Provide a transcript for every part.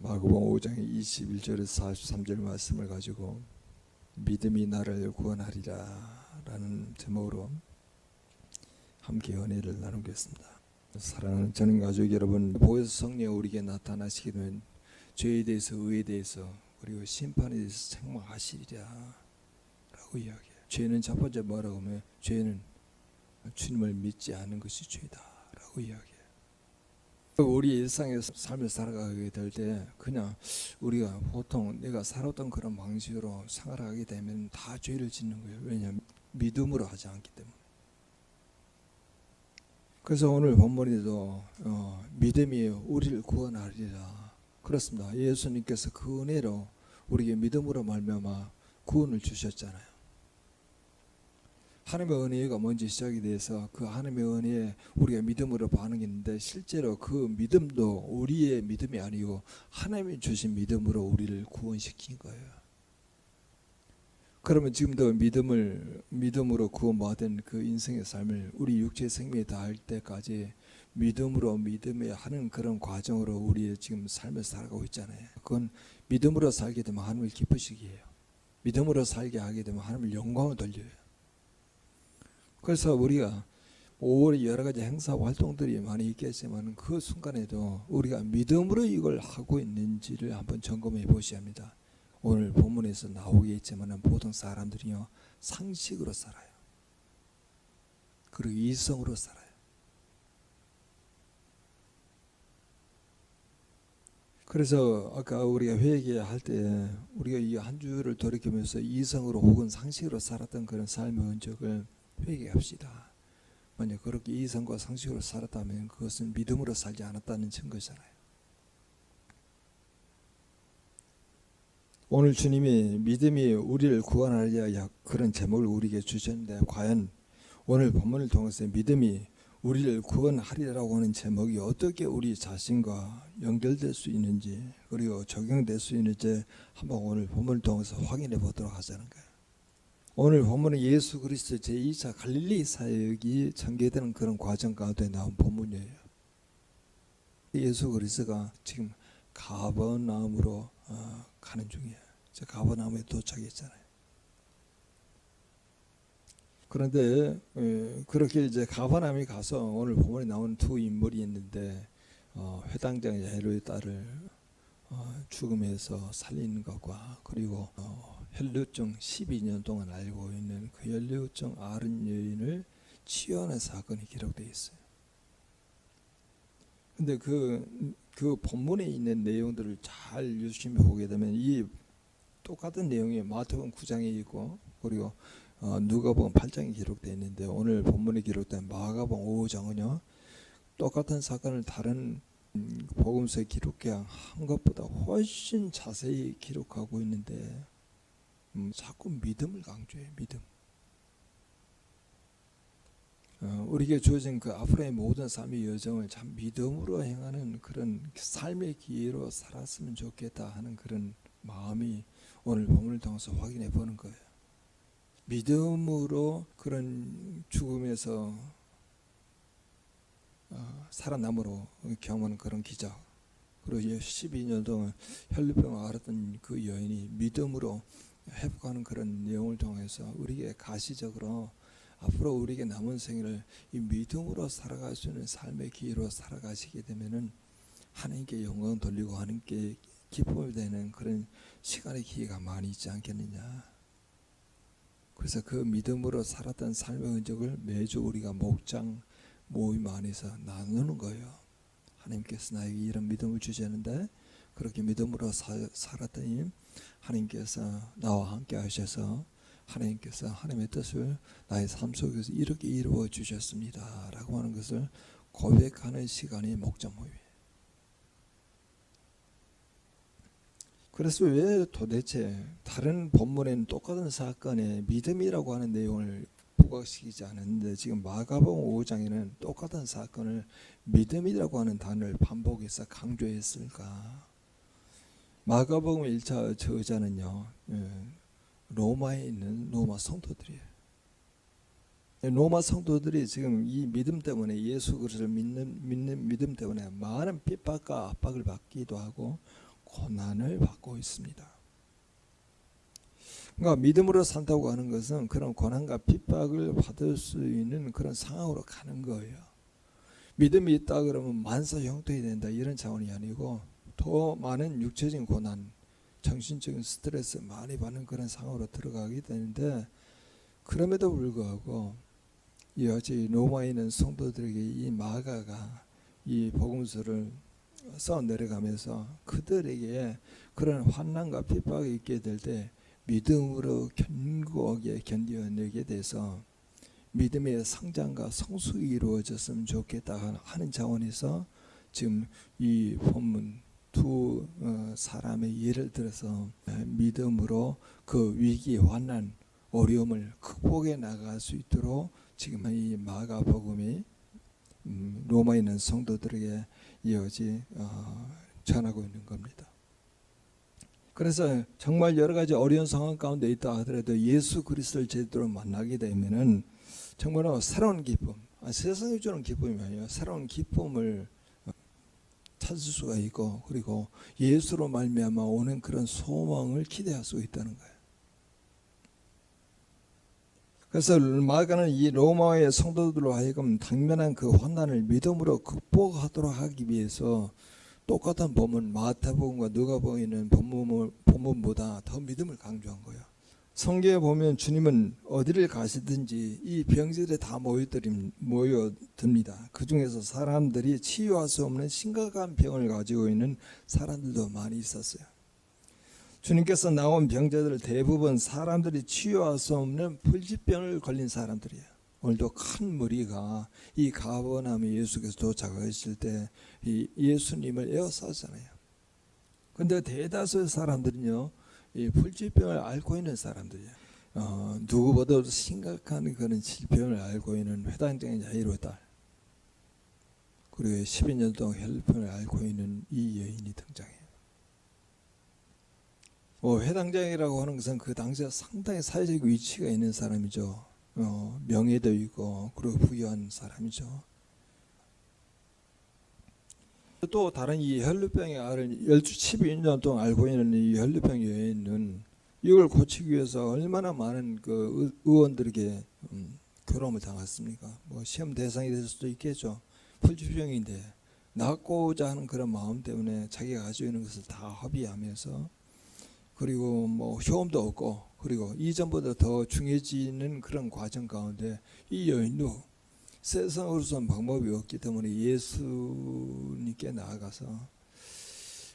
마가복음 5장 21절에서 43절 말씀을 가지고 믿음이 나를 구원하리라 라는 제목으로 함께 은혜를 나누겠습니다. 사랑하는 저는 가족 여러분, 보혜사 성령 우리에게 나타나시게 되면 죄에 대해서, 의에 대해서, 그리고 심판에 대해서 책망하시리라 라고 이야기해요. 죄는 첫 번째 뭐라고 하면 죄는 주님을 믿지 않는 것이 죄다 라고 이야기해요. 우리 일상에서 삶을 살아가게 될 때 그냥 우리가 보통 내가 살았던 그런 방식으로 생활하게 되면 다 죄를 짓는 거예요. 왜냐하면 믿음으로 하지 않기 때문에. 그래서 오늘 본문에도 믿음이 우리를 구원하리라. 그렇습니다. 예수님께서 그 은혜로 우리에게 믿음으로 말미암아 구원을 주셨잖아요. 하나님의 은혜가 먼저 시작이 돼서 그 하나님의 은혜에 우리가 믿음으로 반응했는데 실제로 그 믿음도 우리의 믿음이 아니고 하나님이 주신 믿음으로 우리를 구원시킨 거예요. 그러면 지금도 믿음으로 구원받은 그 인생의 삶을 우리 육체의 생명이 다할 때까지 믿음으로 믿음에 하는 그런 과정으로 우리의 지금 삶을 살아가고 있잖아요. 그건 믿음으로 살게 되면 하나님을 기쁘시게 해요. 믿음으로 살게 하게 되면 하나님을 영광을 돌려요. 그래서 우리가 5월에 여러 가지 행사 활동들이 많이 있겠지만 그 순간에도 우리가 믿음으로 이걸 하고 있는지를 한번 점검해 보셔야 합니다. 오늘 본문에서 나오겠지만 보통 사람들이요 상식으로 살아요. 그리고 이성으로 살아요. 그래서 아까 우리가 회개할 때 우리가 이 한 주를 돌이키면서 이성으로 혹은 상식으로 살았던 그런 삶의 흔적을 회개합시다. 만약 그렇게 이성과 상식으로 살았다면 그것은 믿음으로 살지 않았다는 증거잖아요. 오늘 주님이 믿음이 우리를 구원하리라 그런 제목을 우리에게 주셨는데 과연 오늘 본문을 통해서 믿음이 우리를 구원하리라고 하는 제목이 어떻게 우리 자신과 연결될 수 있는지 그리고 적용될 수 있는지 한번 오늘 본문을 통해서 확인해 보도록 하자는 거예요. 오늘 본문은 예수 그리스도 제2차 갈릴리 사역이 전개되는 그런 과정 가운데 나온 본문이에요. 예수 그리스도가 지금 가버나움으로 가는 중이에요. 가버나움에 도착했잖아요. 그런데 그렇게 이제 가버나움에 가서 오늘 본문에 나온 두 인물이 있는데 회당장 야이로의 딸을 죽음에서 살리는 것과 그리고 혈류증 12년 동안 알고 있는 그 혈류증 앓은 여인을 치유하는 사건이 기록되어 있어요. 근데 그 본문에 있는 내용들을 잘 유심히 보게 되면 이 똑같은 내용이 마태복음 9장에 있고 그리고 누가복음 8장에 기록되어 있는데 오늘 본문에 기록된 마가복음 5장은요 똑같은 사건을 다른 복음서에 기록한 것보다 훨씬 자세히 기록하고 있는데 자꾸 믿음을 강조해요. 믿음. 우리에게 주어진 그 앞으로의 모든 삶의 여정을 참 믿음으로 행하는 그런 삶의 기회로 살았으면 좋겠다 하는 그런 마음이 오늘 본문을 통해서 확인해 보는 거예요. 믿음으로 그런 죽음에서 살아남으로 경험하는 그런 기적 그리고 12년 동안 혈류병을 앓았던 그 여인이 믿음으로 회복하는 그런 내용을 통해서 우리에게 가시적으로 앞으로 우리에게 남은 생애를 이 믿음으로 살아갈 수 있는 삶의 기회로 살아가시게 되면은 하나님께 영광 돌리고 하나님께 기쁨을 되는 그런 시간의 기회가 많이 있지 않겠느냐. 그래서 그 믿음으로 살았던 삶의 흔적을 매주 우리가 목장 모임 안에서 나누는 거예요. 하나님께서 나에게 이런 믿음을 주셨는데 그렇게 믿음으로 살았더니 하나님께서 나와 함께 하셔서 하나님께서 하나님의 뜻을 나의 삶 속에서 이렇게 이루어 주셨습니다 라고 하는 것을 고백하는 시간이 목장 모임이에요. 그래서 왜 도대체 다른 본문에는 똑같은 사건에 믿음이라고 하는 내용을 부각시키지 않았는데 지금 마가복음 5장에는 똑같은 사건을 믿음이라고 하는 단어를 반복해서 강조했을까? 마가복음 1차 저자는요 로마에 있는 로마 성도들이에요. 로마 성도들이 지금 이 믿음 때문에 예수 그리스도를 믿는 믿음 때문에 많은 핍박과 압박을 받기도 하고 고난을 받고 있습니다. 그러니까 믿음으로 산다고 하는 것은 그런 고난과 핍박을 받을 수 있는 그런 상황으로 가는 거예요. 믿음이 있다 그러면 만사 형통이 된다 이런 차원이 아니고 더 많은 육체적인 고난, 정신적인 스트레스 많이 받는 그런 상황으로 들어가게 되는데, 그럼에도 불구하고 여지 로마에 있는 성도들에게 이 마가가 이 복음서를 써 내려가면서 그들에게 그런 환난과 핍박이 있게 될 때 믿음으로 견고하게 견뎌내게 돼서 믿음의 성장과 성숙이 이루어졌으면 좋겠다 하는 차원에서 지금 이 본문 두 사람의 예를 들어서 믿음으로 그 위기, 환난, 어려움을 극복해 나갈 수 있도록 지금 이 마가복음이 로마에 있는 성도들에게 이어지 전하고 있는 겁니다. 그래서 정말 여러 가지 어려운 상황 가운데 있다 하더라도 예수 그리스도를 제대로 만나게 되면은 정말로 새로운 기쁨, 세상이 주는 기쁨이 아니에요. 새로운 기쁨을 찾을 수가 있고, 그리고 예수로 말미암아 오는 그런 소망을 기대할 수 있다는 거예요. 그래서 마가는 이 로마의 성도들로 하여금 당면한 그 환난을 믿음으로 극복하도록 하기 위해서 똑같은 본문 마태복음과 누가복음에 있는 본문보다 더 믿음을 강조한 거예요. 성경에 보면 주님은 어디를 가시든지 이 병자들이 다 모여듭니다. 그 중에서 사람들이 치유할 수 없는 심각한 병을 가지고 있는 사람들도 많이 있었어요. 주님께서 나온 병자들 대부분 사람들이 치유할 수 없는 불치병을 걸린 사람들이에요. 오늘도 큰 무리가 이 가버나움에 예수께서 도착하실 때 이 예수님을 에워싸잖아요. 근데 대다수의 사람들은요, 이 불치병을 앓고 있는 사람들이에요. 누구보다도 심각한 그런 질병을 앓고 있는 회당장인 야이로 딸, 그리고 12년 동안 혈루병을 앓고 있는 이 여인이 등장해요. 회당장이라고 하는 것은 그 당시에 상당히 사회적 위치가 있는 사람이죠. 명예도 있고 그리고 부유한 사람이죠. 또 다른 이 혈루병의 알을 12년 동안 앓고 있는 이 혈루병 여인은 이걸 고치기 위해서 얼마나 많은 그 의원들에게 괴로움을 당했습니까? 뭐 시험 대상이 될 수도 있겠죠. 불치병인데 낫고자 하는 그런 마음 때문에 자기가 가지고 있는 것을 다 허비하면서, 그리고 뭐 효험도 없고, 그리고 이전보다 더 중요해지는 그런 과정 가운데 이 여인도 세상으로서는 방법이 없기 때문에 예수님께 나아가서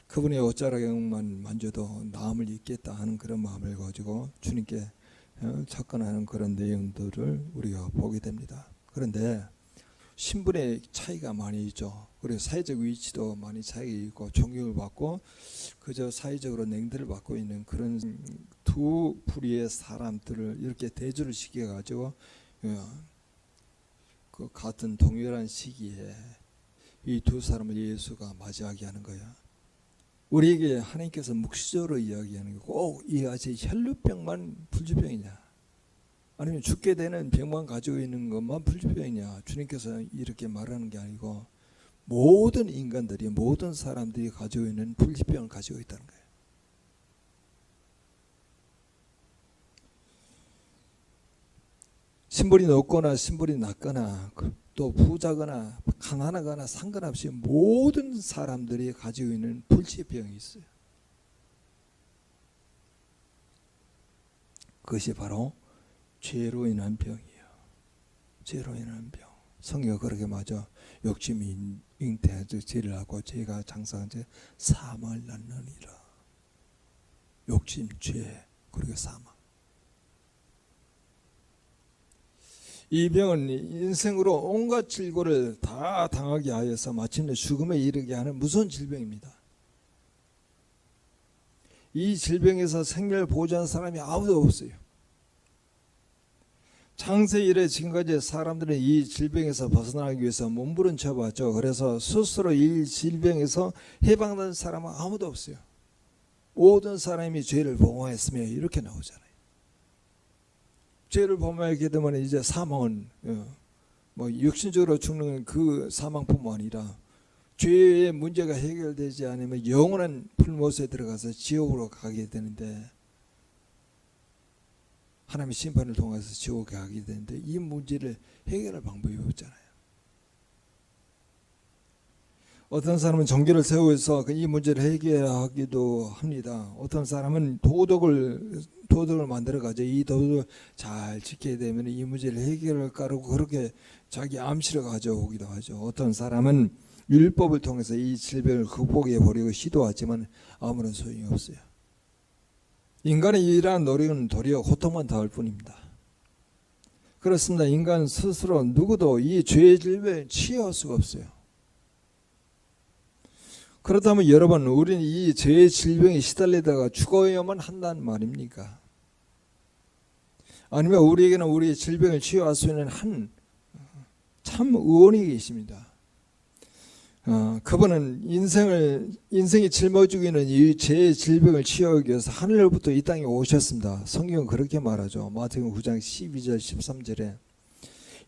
그분의 옷자락만 만져도 나음을 입겠다 하는 그런 마음을 가지고 주님께 접근하는 그런 내용들을 우리가 보게 됩니다. 그런데 신분의 차이가 많이 있죠. 그리고 사회적 위치도 많이 차이가 있고 존경을 받고 그저 사회적으로 냉대를 받고 있는 그런 두 부류의 사람들을 이렇게 대조를 시켜가지고 그 같은 동일한 시기에 이 두 사람을 예수가 맞이하게 하는 거야. 우리에게 하나님께서 묵시적으로 이야기하는 거, 꼭 이 아직 혈루병만 불치병이냐, 아니면 죽게 되는 병만 가지고 있는 것만 불치병이냐, 주님께서 이렇게 말하는 게 아니고 모든 인간들이, 모든 사람들이 가지고 있는 불치병을 가지고 있다는 거예요. 신분이 높거나 신분이 낮거나 또 부자거나 가난하거나 상관없이 모든 사람들이 가지고 있는 불치병이 있어요. 그것이 바로 죄로 인한 병이에요. 죄로 인한 병. 성경 그렇게 맞아. 욕심이 잉태하여 죄를 하고 죄가 장사한 죄 사망을 낳느니라. 욕심, 죄, 그리고 사망. 이 병은 인생으로 온갖 질고를 다 당하게 하여서 마침내 죽음에 이르게 하는 무서운 질병입니다. 이 질병에서 생명을 보호하는 사람이 아무도 없어요. 창세 이래 지금까지 사람들은 이 질병에서 벗어나기 위해서 몸부림쳐봤죠. 그래서 스스로 이 질병에서 해방된 사람은 아무도 없어요. 모든 사람이 죄를 범하였으며 이렇게 나오잖아요. 죄를 범하게 되면 이제 사망은 뭐 육신적으로 죽는 그 사망뿐만 아니라 죄의 문제가 해결되지 않으면 영원한 풀못에 들어가서 지옥으로 가게 되는데, 하나님의 심판을 통해서 지옥에 가게 되는데, 이 문제를 해결할 방법이 없잖아요. 어떤 사람은 종교를 세우면서 이 문제를 해결하기도 합니다. 어떤 사람은 도덕을 만들어가지고 이 도덕을 잘 지켜야 되면 이 문제를 해결할까라고 그렇게 자기 암시를 가져오기도 하죠. 어떤 사람은 율법을 통해서 이 질병을 극복해 보려고 시도하지만 아무런 소용이 없어요. 인간의 이러한 노력은 도리어 고통만 더할 뿐입니다. 그렇습니다. 인간 스스로 누구도 이 죄의 질병에 치유할 수가 없어요. 그렇다면 여러분, 우리는 이 죄의 질병에 시달리다가 죽어야만 한다는 말입니까? 아니면 우리에게는 우리의 질병을 치유할 수 있는 한 참 의원이 계십니다. 그분은 인생이 짊어지고 있는 이 죄의 질병을 치유하기 위해서 하늘로부터 이 땅에 오셨습니다. 성경은 그렇게 말하죠. 마태복음 9장 12절 13절에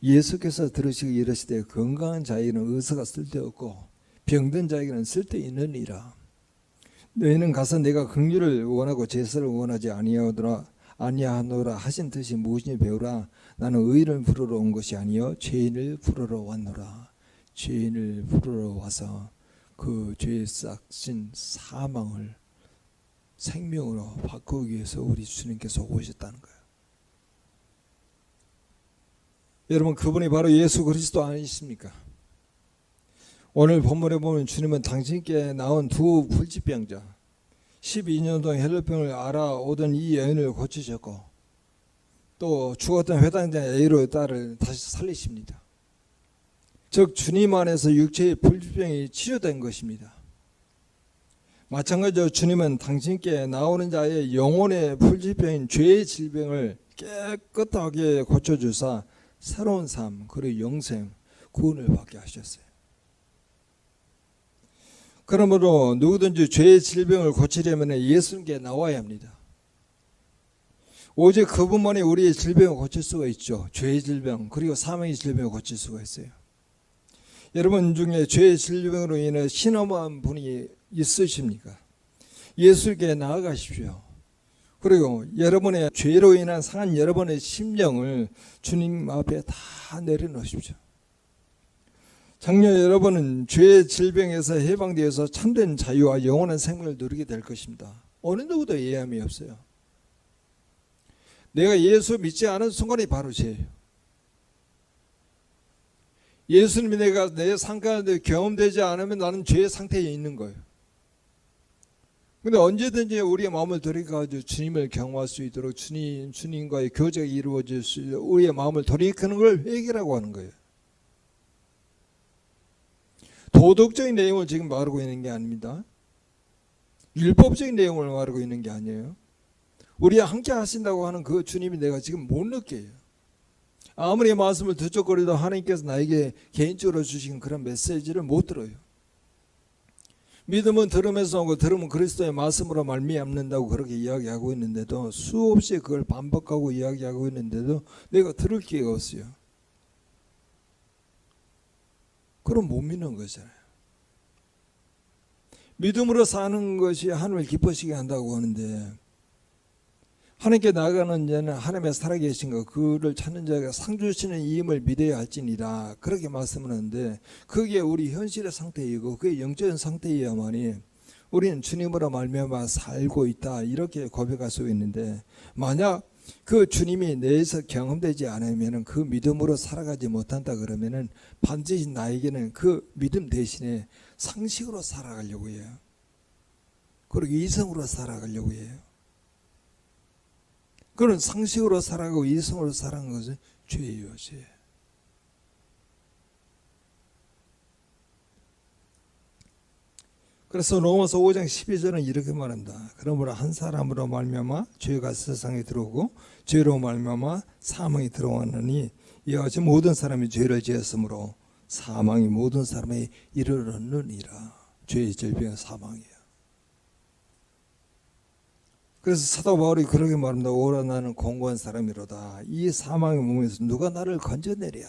예수께서 들으시고 이르시되 건강한 자에게는 의사가 쓸데없고 병든 자에게는 쓸데있느니라. 너희는 가서 내가 긍휼을 원하고 제사를 원하지 아니하노라 하신 뜻이 무엇이니 배우라. 나는 의인을 부르러 온 것이 아니요 죄인을 부르러 왔노라. 죄인을 부르러 와서 그 죄의 싹신 사망을 생명으로 바꾸기 위해서 우리 주님께서 오셨다는 거예요. 여러분, 그분이 바로 예수 그리스도 아니십니까? 오늘 본문에 보면 주님은 당신께 나온 두 불치병자 12년 동안 혈루병을 앓아오던 이 여인을 고치셨고, 또 죽었던 회당장 에이로의 딸을 다시 살리십니다. 즉 주님 안에서 육체의 불치병이 치유된 것입니다. 마찬가지로 주님은 당신께 나오는 자의 영혼의 불치병인 죄의 질병을 깨끗하게 고쳐주사 새로운 삶 그리고 영생 구원을 받게 하셨어요. 그러므로 누구든지 죄의 질병을 고치려면 예수님께 나와야 합니다. 오직 그분만이 우리의 질병을 고칠 수가 있죠. 죄의 질병 그리고 사망의 질병을 고칠 수가 있어요. 여러분 중에 죄의 질병으로 인해 신음한 분이 있으십니까? 예수께 나아가십시오. 그리고 여러분의 죄로 인한 상한 여러분의 심령을 주님 앞에 다 내려놓으십시오. 장래 여러분은 죄의 질병에서 해방되어서 참된 자유와 영원한 생명을 누리게 될 것입니다. 어느 누구도 예함이 없어요. 내가 예수 믿지 않은 순간이 바로 죄예요. 예수님이 내가 내 상가에 경험되지 않으면 나는 죄의 상태에 있는 거예요. 근데 언제든지 우리의 마음을 돌이켜가지고 주님을 경험할 수 있도록 주님과의 교제가 이루어질 수 있도록 우리의 마음을 돌이키는 걸 회개라고 하는 거예요. 도덕적인 내용을 지금 말하고 있는 게 아닙니다. 율법적인 내용을 말하고 있는 게 아니에요. 우리와 함께 하신다고 하는 그 주님이 내가 지금 못 느껴요. 아무리 말씀을 듣적거려도 하나님께서 나에게 개인적으로 주신 그런 메시지를 못 들어요. 믿음은 들으면서 오고 들으면 그리스도의 말씀으로 말미암는다고 그렇게 이야기하고 있는데도 수없이 그걸 반복하고 이야기하고 있는데도 내가 들을 기회가 없어요. 그럼 못 믿는 거잖아요. 믿음으로 사는 것이 하나님을 기쁘시게 한다고 하는데, 하나님께 나아가는 자는 하나님의 살아계신 것 그를 찾는 자가 상 주시는 이임을 믿어야 할지니라 그렇게 말씀하는데, 그게 우리 현실의 상태이고 그게 영적인 상태여야만이 우리는 주님으로 말미암아 살고 있다 이렇게 고백할 수 있는데, 만약 그 주님이 내에서 경험되지 않으면 그 믿음으로 살아가지 못한다 그러면은 반드시 나에게는 그 믿음 대신에 상식으로 살아가려고 해요. 그리고 이성으로 살아가려고 해요. 그런 상식으로 살아가고 이성으로 살아가는 것은 죄예요, 죄. 그래서 로마서 5장 12절은 이렇게 말한다. 그러므로 한 사람으로 말미암아 죄가 세상에 들어오고 죄로 말미암아 사망이 들어왔느니 이와 같이 모든 사람이 죄를 지었으므로 사망이 모든 사람에 이르렀느니라. 죄의 질병은 사망이에요. 그래서 사도 바울이 그렇게 말합니다. 오라 나는 공고한 사람이로다. 이 사망의 몸에서 누가 나를 건져내랴.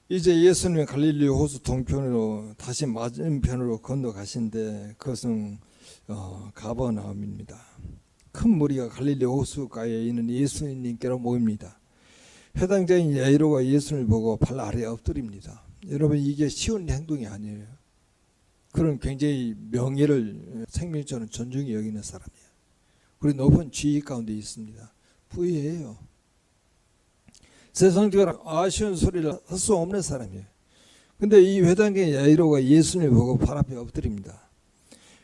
이제 예수님이 갈릴리 호수 동편으로 다시 맞은편으로 건너가신데 그것은 가버나움입니다. 큰 무리가 갈릴리 호수가에 있는 예수님께로 모입니다. 해당자인 야이로가 예수님을 보고 발 아래에 엎드립니다. 여러분, 이게 쉬운 행동이 아니에요. 그런 굉장히 명예를 생명처럼 존중히 여기는 사람이에요. 그리고 높은 지위 가운데 있습니다. 부유해요. 세상적으로 아쉬운 소리를 할 수 없는 사람이에요. 근데 이 회당장의 야이로가 예수님을 보고 발 앞에 엎드립니다.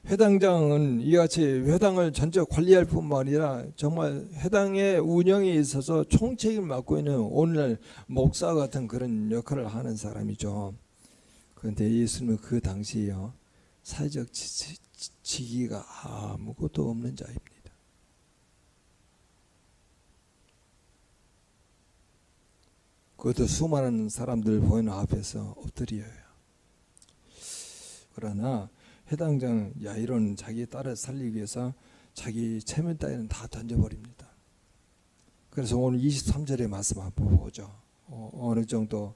회당장은 이같이 회당을 전체 관리할 뿐만 아니라 정말 회당의 운영에 있어서 총책임을 맡고 있는 오늘날 목사 같은 그런 역할을 하는 사람이죠. 그런데 예수님은 그 당시에요, 사회적 지위가 아무것도 없는 자입니다. 그것도 수많은 사람들 보이는 앞에서 엎드려요. 그러나 해당장 야이로는 자기 딸을 살리기 위해서 자기 체면 따위는 다 던져버립니다. 그래서 오늘 23절의 말씀 한번 보죠. 어느 정도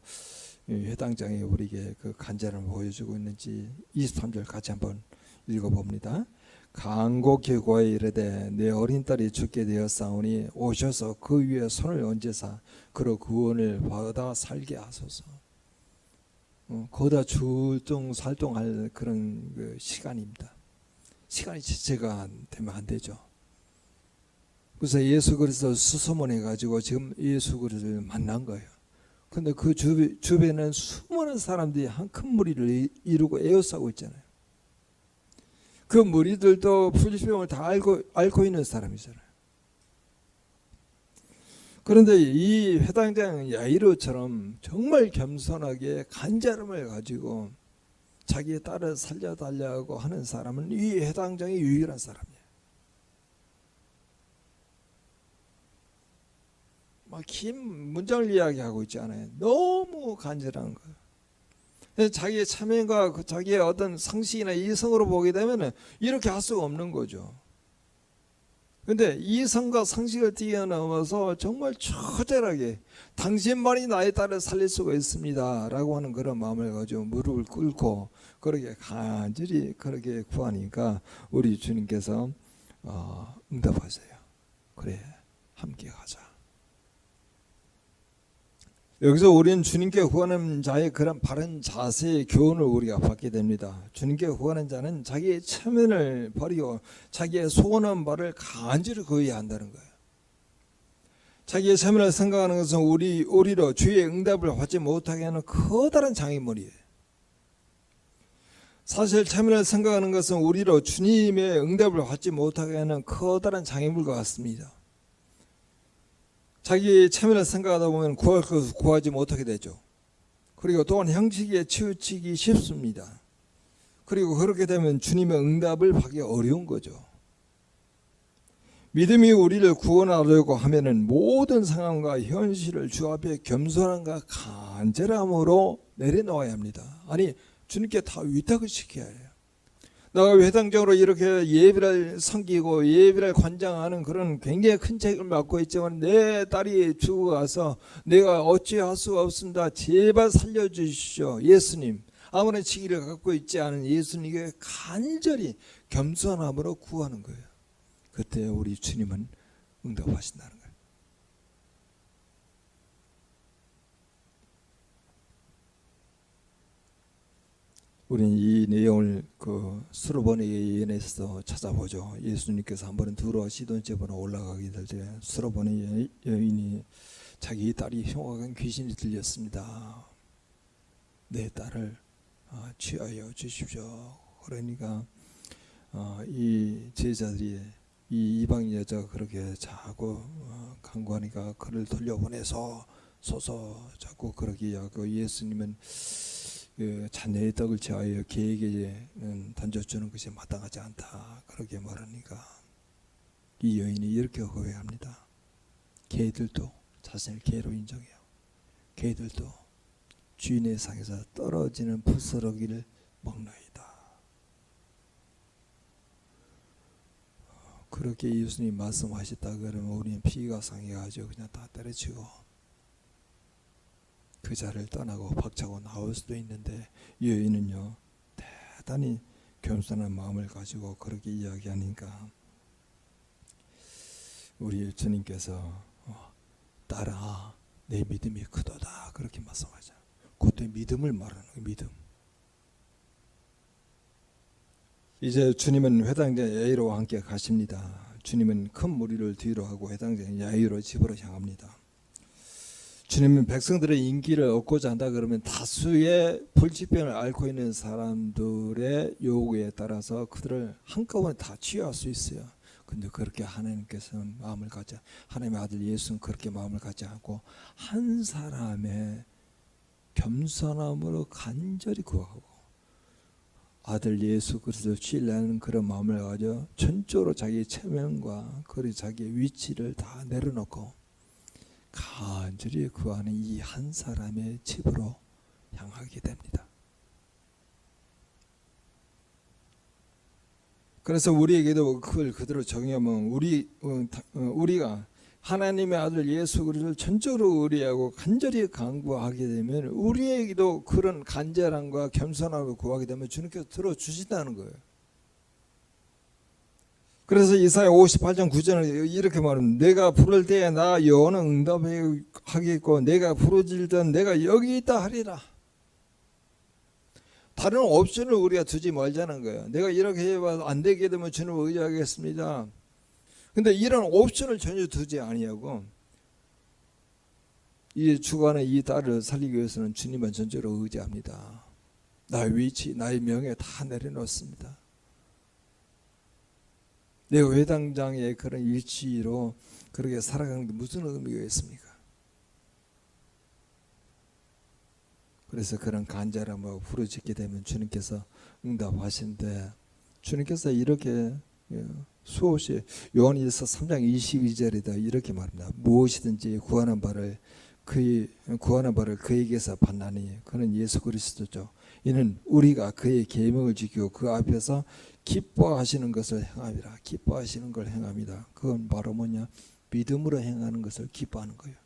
해당장이 우리에게 그 간절함을 보여주고 있는지 23절 같이 한번 읽어봅니다. 간곡히 고하여 이르되 내 어린 딸이 죽게 되었사오니 오셔서 그 위에 손을 얹으사 그로 구원을 받아 살게 하소서. 거기다 살동할 그런 그 시간입니다. 시간이 지체가 되면 안 되죠. 그래서 예수 그리스도 수소문해 가지고 지금 예수 그리스도를 만난 거예요. 근데 그 주변에는 수많은 사람들이 한 큰 무리를 이루고 에워싸고 있잖아요. 그 무리들도 불신병을 다 앓고 있는 사람이잖아요. 그런데 이 회당장 야이로처럼 정말 겸손하게 간절함을 가지고 자기의 딸을 살려달라고 하는 사람은 이 회당장이 유일한 사람이에요. 막 긴 문장을 이야기하고 있지 않아요. 너무 간절한 거예요. 자기의 참여과 자기의 어떤 상식이나 이성으로 보게 되면 이렇게 할 수가 없는 거죠. 그런데 이성과 상식을 뛰어넘어서 정말 처절하게 당신만이 나의 딸을 살릴 수가 있습니다 라고 하는 그런 마음을 가지고 무릎을 꿇고 그렇게 간절히 그렇게 구하니까 우리 주님께서 응답하세요. 그래, 함께 가자. 여기서 우리는 주님께 구하는 자의 그런 바른 자세의 교훈을 우리가 받게 됩니다. 주님께 구하는 자는 자기의 체면을 버리고 자기의 소원한 바를 간절히 구해야 한다는 거예요. 자기의 체면을 생각하는 것은 우리로 주의 응답을 받지 못하게 하는 커다란 장애물이에요. 사실 체면을 생각하는 것은 우리로 주님의 응답을 받지 못하게 하는 커다란 장애물과 같습니다. 자기 체면을 생각하다 보면 구할 것을 구하지 못하게 되죠. 그리고 또한 형식에 치우치기 쉽습니다. 그리고 그렇게 되면 주님의 응답을 받기 어려운 거죠. 믿음이 우리를 구원하려고 하면은 모든 상황과 현실을 주 앞에 겸손함과 간절함으로 내려놓아야 합니다. 아니, 주님께 다 위탁을 시켜야 해요. 내가 회당적으로 이렇게 예배를 섬기고 예배를 관장하는 그런 굉장히 큰 책임을 맡고 있지만 내 딸이 죽어가서 내가 어찌할 수가 없습니다. 제발 살려주십시오. 예수님, 아무런 직위를 갖고 있지 않은 예수님에게 간절히 겸손함으로 구하는 거예요. 그때 우리 주님은 응답하신다는 거예요. 우리는 이 내용을 그 수로보니의 예언에서 찾아보죠. 예수님께서 한 번은 두로와 시돈 지방으로 올라가게 될 때 수로보니 여인이 자기 딸이 흉악한 귀신이 들렸습니다. 내 딸을 취하여 주십시오. 그러니까 이 제자들이 이 이방 여자가 그렇게 자꾸 간구하니까 그를 돌려보내서 소서 자꾸 그러게 하고 예수님은 그 자녀의 떡을 제하여 개에게는 던져주는 것이 마땅하지 않다 그렇게 말하니까 이 여인이 이렇게 고백합니다. 개들도 자신을 개로 인정해요. 개들도 주인의 상에서 떨어지는 부스러기를 먹나이다. 그렇게 예수님이 말씀하셨다 그러면 우리는 피가 상해가지고 그냥 다 때려치고 그 자리를 떠나고 박차고 나올 수도 있는데 이 여인은요 대단히 겸손한 마음을 가지고 그렇게 이야기하니까 우리 주님께서 딸아 내 믿음이 크도다 그렇게 말씀하죠. 그때 믿음을 말하는 거예요. 믿음. 이제 주님은 회당장 야이로와 함께 가십니다. 주님은 큰 무리를 뒤로 하고 회당장 야이로 집으로 향합니다. 주님은 백성들의 인기를 얻고자 한다 그러면 다수의 불치병을 앓고 있는 사람들의 요구에 따라서 그들을 한꺼번에 다 치유할 수 있어요. 근데 그렇게 하나님께서는 마음을 갖지, 하나님의 아들 예수는 그렇게 마음을 갖지 않고 한 사람의 겸손함으로 간절히 구하고 아들 예수 그리스도를 신뢰하는 그런 마음을 가져 전적으로 자기의 체면과 그리고 자기의 위치를 다 내려놓고 간절히 구하는 이 한 사람의 집으로 향하게 됩니다. 그래서 우리에게도 그걸 그대로 적용하면 우리가 하나님의 아들 예수 그리스도를 전적으로 의뢰하고 간절히 간구하게 되면 우리에게도 그런 간절함과 겸손함을 구하게 되면 주님께서 들어주신다는 거예요. 그래서 이사야 58장 9절은 이렇게 말합니다. 내가 부를 때에 나 여호와는 응답하겠고 내가 부르짖던 내가 여기 있다 하리라. 다른 옵션을 우리가 두지 말자는 거예요. 내가 이렇게 해봐도 안 되게 되면 주님을 의지하겠습니다. 근데 이런 옵션을 전혀 두지 아니하고 이 주관의 이 딸을 살리기 위해서는 주님만 전적으로 의지합니다. 나의 위치, 나의 명예 다 내려놓습니다. 내 회당장의 그런 일치로 그렇게 살아가는 게 무슨 의미가 있습니까? 그래서 그런 간절함하고 부르짖게 되면 주님께서 응답하시는데 주님께서 이렇게 수없이 요한일서 3장 22절에다 이렇게 말합니다. 무엇이든지 구하는 바를 그에게서 받나니 그는 예수 그리스도죠. 이는 우리가 그의 계명을 지키고 그 앞에서 기뻐하시는 것을 행함이라. 기뻐하시는 걸 행합니다. 그건 바로 뭐냐? 믿음으로 행하는 것을 기뻐하는 거예요.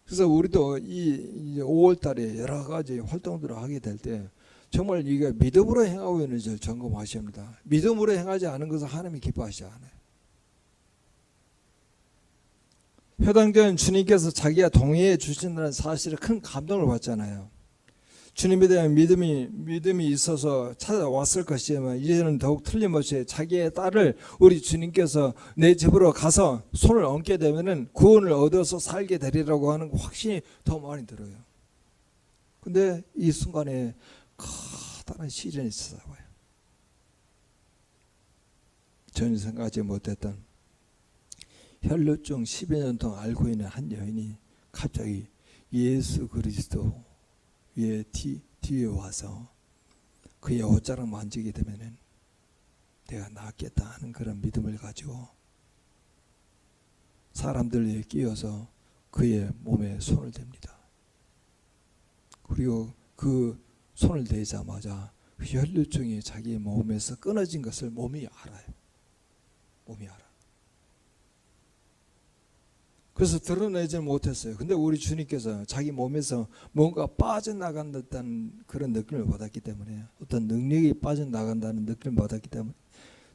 그래서 우리도 이 5월달에 여러 가지 활동들을 하게 될 때 정말 이게 믿음으로 행하고 있는지 점검하셔야 합니다. 믿음으로 행하지 않은 것을 하나님이 기뻐하시지 않아요. 회당장은 주님께서 자기가 동의해 주신다는 사실에 큰 감동을 받잖아요. 주님에 대한 믿음이 있어서 찾아왔을 것이지만 이제는 더욱 틀림없이 자기의 딸을 우리 주님께서 내 집으로 가서 손을 얹게 되면은 구원을 얻어서 살게 되리라고 하는 확신이 더 많이 들어요. 근데 이 순간에 커다란 시련이 찾아와요. 전혀 생각하지 못했던 혈루증 10여 년 동안 앓고 있는 한 여인이 갑자기 예수 그리스도 위에 뒤에 와서 그의 옷자락 만지게 되면은 내가 낫겠다 하는 그런 믿음을 가지고 사람들에 끼어서 그의 몸에 손을 댑니다. 그리고 그 손을 대자마자 혈류증이 자기의 몸에서 끊어진 것을 몸이 알아요. 몸이 알아. 그래서 드러내지 못했어요. 근데 우리 주님께서 자기 몸에서 뭔가 빠져나간 듯한 그런 느낌을 받았기 때문에 어떤 능력이 빠져나간다는 느낌을 받았기 때문에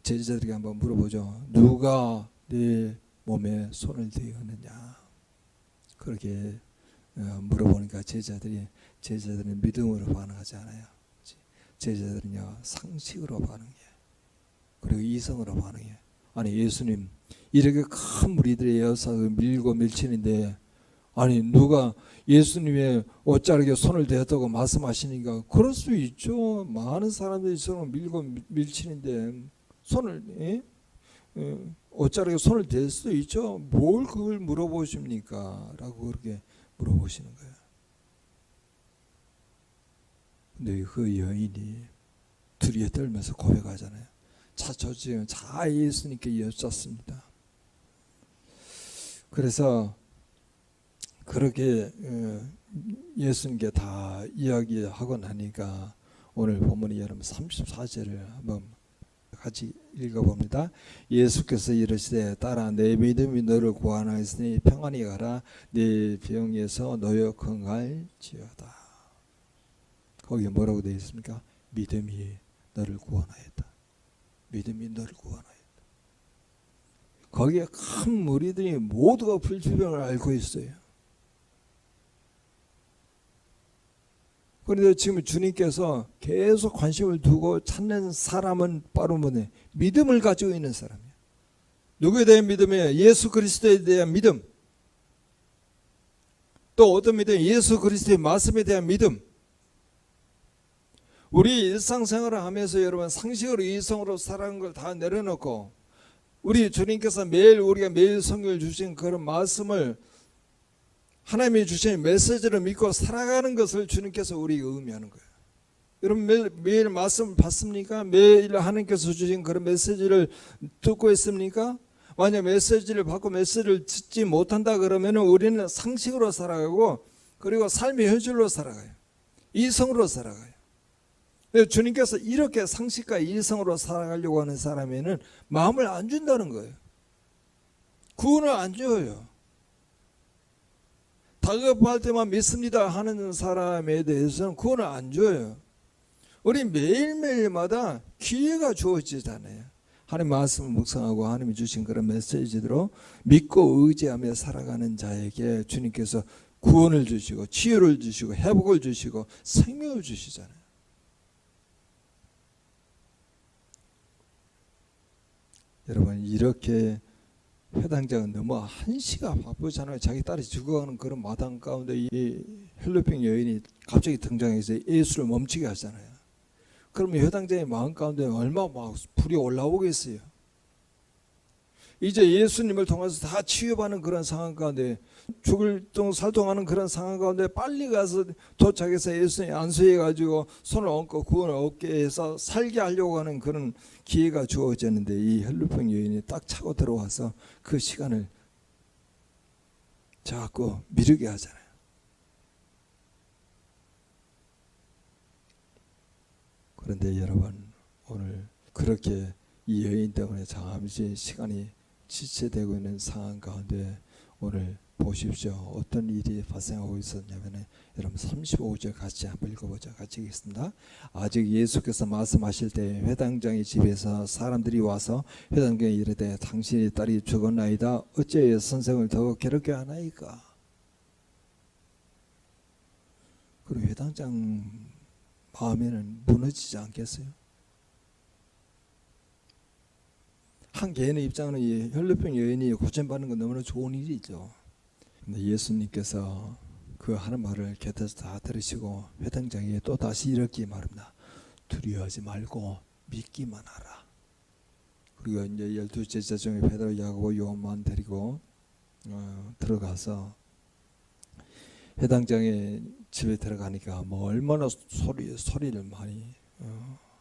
제자들에게 한번 물어보죠. 누가 네 몸에 손을 대었느냐. 그렇게 물어보니까 제자들은 믿음으로 반응하지 않아요. 제자들은요 상식으로 반응해요. 그리고 이성으로 반응해요. 아니 예수님 이렇게 큰 무리들이 에어서 밀고 밀치는데 아니 누가 예수님의 옷자락에 손을 대었다고 말씀하시니까 그럴 수 있죠. 많은 사람들이 손을 밀고 밀치는데 손을 옷자락에 손을 댈 수도 있죠. 뭘 그걸 물어보십니까? 라고 그렇게 물어보시는 거예요. 근데 그 여인이 두려워 떨면서 고백하잖아요. 저 지금 다 예수님께 여쭙습니다. 그래서 그렇게 예수님께 다 이야기하고 나니까 오늘 본문이 여러분 34절을 한번 같이 읽어봅니다. 예수께서 이르시되 딸아 내 믿음이 너를 구원하였으니 평안히 가라 네 병에서 너여 건강할지어다. 거기에 뭐라고 되어 있습니까? 믿음이 너를 구원하였다. 믿음이 너를 구원하였다. 거기에 큰 무리들이 모두가 불주병을 앓고 있어요. 그런데 지금 주님께서 계속 관심을 두고 찾는 사람은 바로 뭐냐? 믿음을 가지고 있는 사람이에요. 누구에 대한 믿음이에요? 예수 그리스도에 대한 믿음. 또 어떤 믿음? 예수 그리스도의 말씀에 대한 믿음. 우리 일상생활을 하면서 여러분 상식으로 이성으로 살아가는 걸 다 내려놓고 우리 주님께서 우리가 매일 성경을 주신 그런 말씀을 하나님이 주신 메시지를 믿고 살아가는 것을 주님께서 우리에게 의미하는 거예요. 여러분 매일 말씀을 받습니까? 매일 하나님께서 주신 그런 메시지를 듣고 있습니까? 만약 메시지를 받고 메시지를 듣지 못한다 그러면 우리는 상식으로 살아가고 그리고 삶의 현실로 살아가요. 이성으로 살아가요. 주님께서 이렇게 상식과 이성으로 살아가려고 하는 사람에는 마음을 안 준다는 거예요. 구원을 안 줘요. 다급할 때만 믿습니다 하는 사람에 대해서는 구원을 안 줘요. 우리 매일매일마다 기회가 주어지잖아요. 하나님 말씀을 묵상하고 하나님이 주신 그런 메시지대로 믿고 의지하며 살아가는 자에게 주님께서 구원을 주시고 치유를 주시고 회복을 주시고 생명을 주시잖아요. 여러분 이렇게 회당장은 너무 한시가 바쁘잖아요. 자기 딸이 죽어가는 그런 마당 가운데 이 혈루병 여인이 갑자기 등장해서 예수를 멈추게 하잖아요. 그러면 회당장의 마음 가운데 얼마나 막 불이 올라오겠어요. 이제 예수님을 통해서 다 치유받는 그런 상황 가운데 죽을 동 살동하는 그런 상황 가운데 빨리 가서 도착해서 예수님 안수해 가지고 손을 얹고 구원을 얻게 해서 살게 하려고 하는 그런 기회가 주어졌는데 이 혈루병 여인이 딱 차고 들어와서 그 시간을 자꾸 미루게 하잖아요. 그런데 여러분 오늘 그렇게 이 여인 때문에 잠시 시간이 지체되고 있는 상황 가운데 오늘 보십시오. 어떤 일이 발생하고 있었냐면 여러분 35절 같이 한번 읽어보자. 같이 읽겠습니다. 아직 예수께서 말씀하실 때 회당장의 집에서 사람들이 와서 회당장에 이르되 당신의 딸이 죽었나이다. 어찌하여 선생을 더 괴롭게 하나이까. 그리고 회당장 마음에는 무너지지 않겠어요? 한 개인의 입장은 이 혈루병 여인이 고침받는 건 너무나 좋은 일이죠. 근데 예수님께서 그 하는 말을 곁에서 다 들으시고 회당장에 또 다시 이렇게 말합니다. 두려워하지 말고 믿기만 하라. 그리고 이제 12제자 중에 베드로, 야고보, 요한만 데리고 들어가서 회당장의 집에 들어가니까 뭐 얼마나 소리를 많이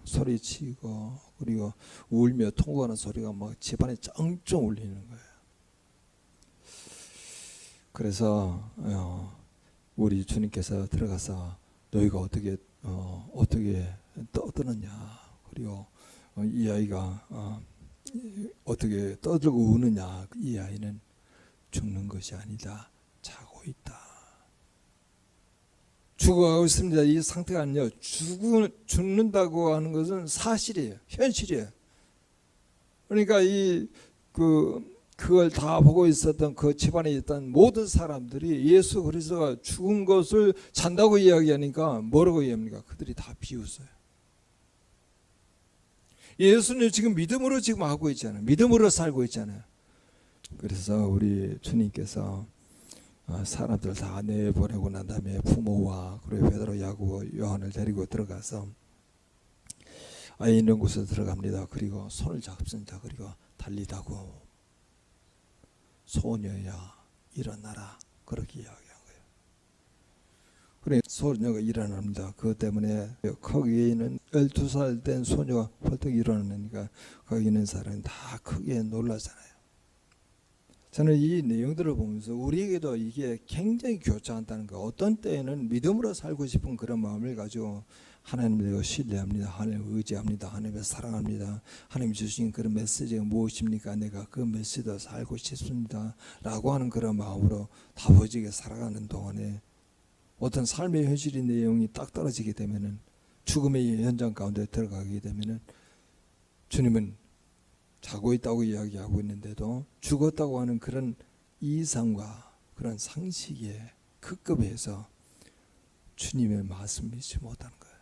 소리치고 그리고 울며 통곡하는 소리가 막 집안에 짱짱 울리는 거예요. 그래서 우리 주님께서 들어가서 너희가 어떻게 떠드느냐, 그리고 이 아이가 어떻게 떠들고 우느냐, 이 아이는 죽는 것이 아니다, 자고 있다. 죽어가고 있습니다. 이 상태가 아니에요. 죽는다고 하는 것은 사실이에요. 현실이에요. 그러니까 그걸 다 보고 있었던 그 집안에 있던 모든 사람들이 예수 그리스도가 죽은 것을 잔다고 이야기하니까 뭐라고 이야기합니까? 그들이 다 비웃어요. 예수는 지금 믿음으로 지금 하고 있잖아요. 믿음으로 살고 있잖아요. 그래서 우리 주님께서 사람들 다 내보내고 난 다음에 부모와 그리고 베드로, 야고보, 요한을 데리고 들어가서 아이 있는 곳에 들어갑니다. 그리고 손을 잡습니다. 그리고 달리다고 소녀야 일어나라, 그렇게 이야기한 거예요. 그래 소녀가 일어납니다. 그것 때문에 거기에 있는 12살 된 소녀가 벌떡 일어나니까 거기 있는 사람은 다 크게 놀라잖아요. 저는 이 내용들을 보면서 우리에게도 이게 굉장히 교차한다는 거. 어떤 때에는 믿음으로 살고 싶은 그런 마음을 가지고 하나님을 신뢰합니다. 하나님을 의지합니다. 하나님을 사랑합니다. 하나님 주신 그런 메시지가 무엇입니까? 내가 그 메시지도 살고 싶습니다. 라고 하는 그런 마음으로 다부지게 살아가는 동안에 어떤 삶의 현실의 내용이 딱 떨어지게 되면은, 죽음의 현장 가운데 들어가게 되면은, 주님은 자고 있다고 이야기하고 있는데도 죽었다고 하는 그런 이상과 그런 상식에 급급해서 주님의 말씀 믿지 못하는 거예요.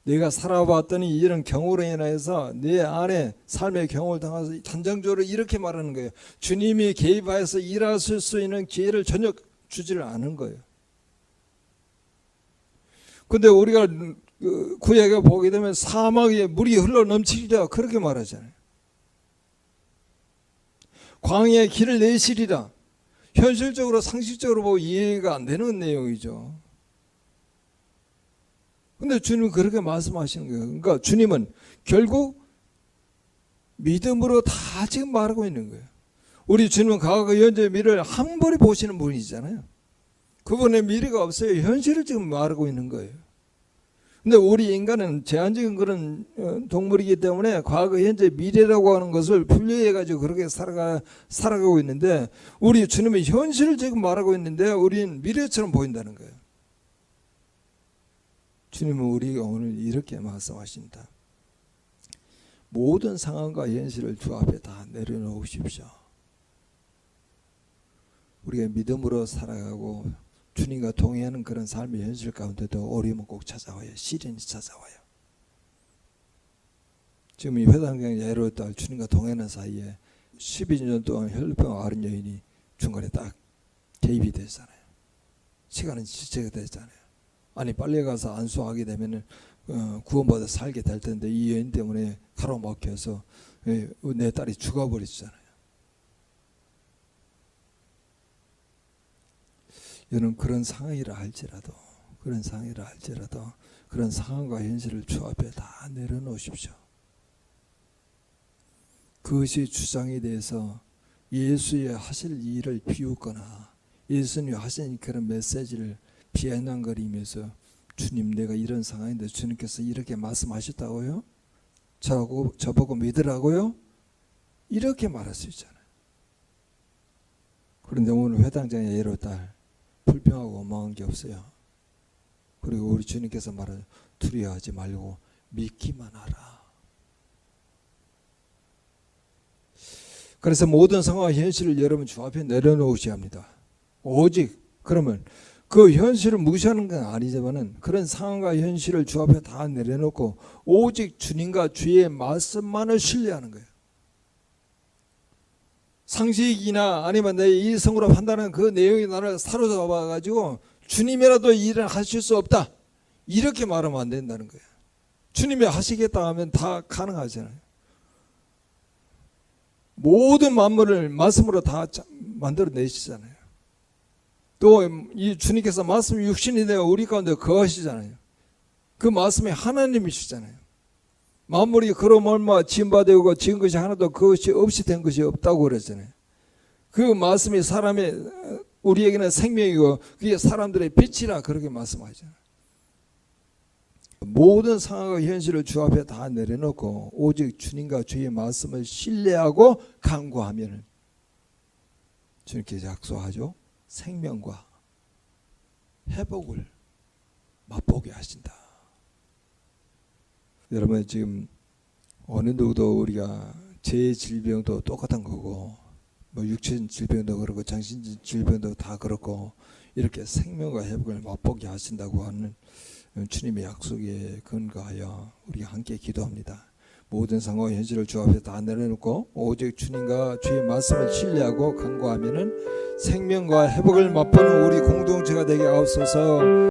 내가 살아봤더니 이런 경우로 인해서 내 안에 삶의 경험을 당해서 단정적으로 이렇게 말하는 거예요. 주님이 개입하여서 일하실 수 있는 기회를 전혀 주지를 않은 거예요. 근데 우리가 구약에 보게 되면 사막에 물이 흘러 넘치리라 그렇게 말하잖아요. 광야에 길을 내시리라. 현실적으로 상식적으로 보고 이해가 안 되는 내용이죠. 근데 주님은 그렇게 말씀하시는 거예요. 그러니까 주님은 결국 믿음으로 다 지금 말하고 있는 거예요. 우리 주님은 과거, 현재, 미래를 한 번에 보시는 분이잖아요. 그분의 미래가 없어요. 현실을 지금 말하고 있는 거예요. 근데 우리 인간은 제한적인 그런 동물이기 때문에 과거, 현재, 미래라고 하는 것을 분류해가지고 그렇게 살아가고 있는데, 우리 주님은 현실을 지금 말하고 있는데 우리는 미래처럼 보인다는 거예요. 주님은 우리가 오늘 이렇게 말씀하신다. 모든 상황과 현실을 주 앞에 다 내려놓으십시오. 우리가 믿음으로 살아가고 주님과 동행하는 그런 삶의 현실 가운데도 어려움은 꼭 찾아와요. 시련이 찾아와요. 지금 이 회당장 예로 딸 주님과 동행하는 사이에 12년 동안 혈루병 앓은 여인이 중간에 딱 개입이 되잖아요. 시간은 지체가 되잖아요. 아니 빨리 가서 안수하게 되면은 구원받아 살게 될 텐데 이 여인 때문에 가로막혀서 내 딸이 죽어버렸잖아요. 여러분 그런 상황이라 할지라도 그런 상황과 현실을 주 앞에 다 내려놓으십시오. 그것이 주장에 대해서 예수의 하실 일을 비웃거나 예수님이 하신 그런 메시지를 비아냥거리면서 주님 내가 이런 상황인데 주님께서 이렇게 말씀하셨다고요? 저보고 믿으라고요? 이렇게 말할 수 있잖아요. 그런데 오늘 회당장의 예로 딸 불평하고 원망한 게 없어요. 그리고 우리 주님께서 말하죠. 두려워하지 말고 믿기만 하라. 그래서 모든 상황과 현실을 여러분 주 앞에 내려놓으셔야 합니다. 오직 그러면 그 현실을 무시하는 건 아니지만은 그런 상황과 현실을 주 앞에 다 내려놓고 오직 주님과 주의 말씀만을 신뢰하는 거예요. 상식이나 아니면 내 이성으로 판단하는 그 내용이 나를 사로잡아 가지고 주님이라도 일을 하실 수 없다 이렇게 말하면 안 된다는 거예요. 주님이 하시겠다 하면 다 가능하잖아요. 모든 만물을 말씀으로 다 만들어 내시잖아요. 또 이 주님께서 말씀이 육신이 되어 우리 가운데 거하시잖아요. 그 말씀이 하나님이시잖아요. 만물이 그로 말미암아 지은 바 되고 지은 것이 하나도 그것이 없이 된 것이 없다고 그랬잖아요. 그 말씀이 우리에게는 생명이고 그게 사람들의 빛이라 그렇게 말씀하잖아요. 모든 상황과 현실을 주 앞에 다 내려놓고 오직 주님과 주의 말씀을 신뢰하고 간구하면 주님께서 약속하죠. 생명과 회복을 맛보게 하신다. 여러분 지금 어느 누구도 우리가 제 질병도 똑같은 거고 뭐 육신 질병도 그렇고 정신 질병도 다 그렇고 이렇게 생명과 회복을 맛보게 하신다고 하는 주님의 약속에 근거하여 우리가 함께 기도합니다. 모든 상황과 현실을 주 앞에 다 내려놓고 오직 주님과 주의 말씀을 신뢰하고 간구하면은 생명과 회복을 맛보는 우리 공동체가 되게 하옵소서.